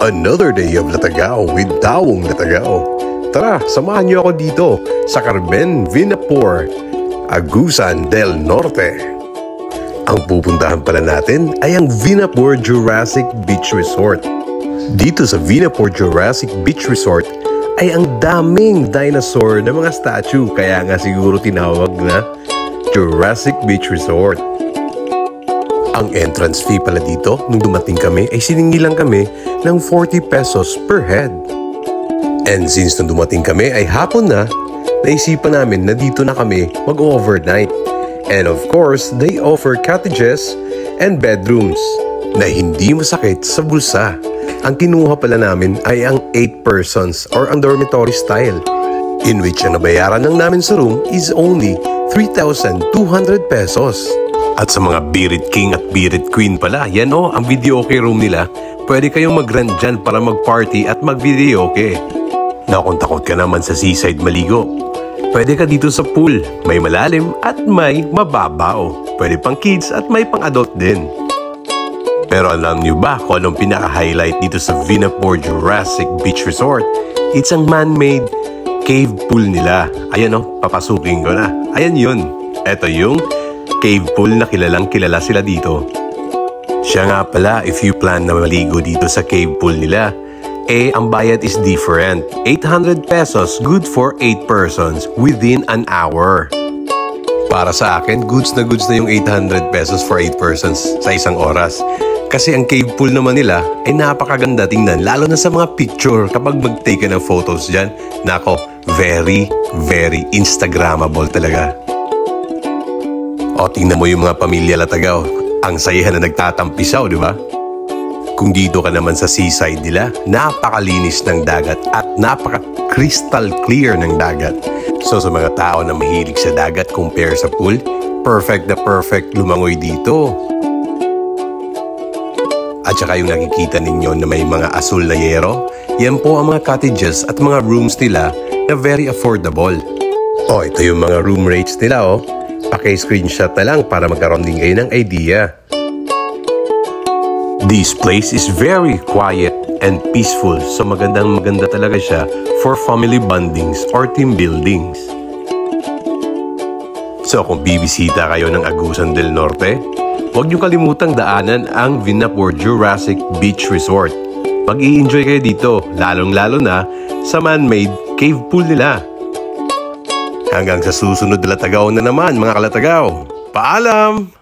Another day of Latagaw with Tawong Latagaw. Tara, samahan niyo ako dito sa Carmen Vinapor, Agusan del Norte. Ang pupuntahan pala natin ay ang Vinapor Jurassic Beach Resort. Dito sa Vinapor Jurassic Beach Resort ay ang daming dinosaur na mga statue, kaya nga siguro tinawag na Jurassic Beach Resort. Ang entrance fee pala dito, nung dumating kami, ay siningi lang kami ng 40 pesos per head. And since nung dumating kami ay hapon na, naisipan namin na dito na kami mag-overnight. And of course, they offer cottages and bedrooms na hindi masakit sa bulsa. Ang kinuha pala namin ay ang 8 persons or ang dormitory style, in which ang nabayaran lang namin sa room is only 3,200 pesos. At sa mga Birit King at Birit Queen pala, yan ang videoke room nila. Pwede kayong mag-rent dyan para mag-party at mag-videoke. Na kung takot ka naman sa seaside maligo, pwede ka dito sa pool. May malalim at may mababaw. Pwede pang kids at may pang adult din. Pero alam niyo ba kung anong pinaka-highlight dito sa Vinapor Jurassic Beach Resort? It's ang man-made cave pool nila. Ayan papasukin ko na. Ayan yun. Ito yung cave pool na kilalang kilala sila dito. Siya nga pala, if you plan na maligo dito sa cave pool nila, ang bayad is different. 800 pesos, good for 8 persons within an hour. Para sa akin, goods na yung 800 pesos for 8 persons sa isang oras. Kasi ang cave pool naman nila ay napakaganda tingnan, lalo na sa mga picture kapag mag-take ka ng photos dyan. Nako, very, very Instagrammable talaga. O tingnan mo yung mga pamilya Latagaw, ang sayahan na nagtatampisaw, di ba? Kung dito ka naman sa seaside nila, napakalinis ng dagat at napaka-crystal clear ng dagat. So sa mga tao na mahilig sa dagat compare sa pool, perfect na perfect lumangoy dito. At saka yung nakikita ninyo na may mga asul na yero, yan po ang mga cottages at mga rooms nila na very affordable. O ito yung mga room rates nila Paki-screenshot na lang para magkaroon din kayo ng idea. This place is very quiet and peaceful, so maganda talaga siya for family bondings or team buildings. So kung bibisita kayo ng Agusan del Norte, huwag niyo kalimutang daanan ang Vinapor Jurassic Beach Resort. Mag-i-enjoy kayo dito, lalong-lalo na sa man-made cave pool nila. Hanggang sa susunod na Latagaw na naman, mga kalatagaw. Paalam!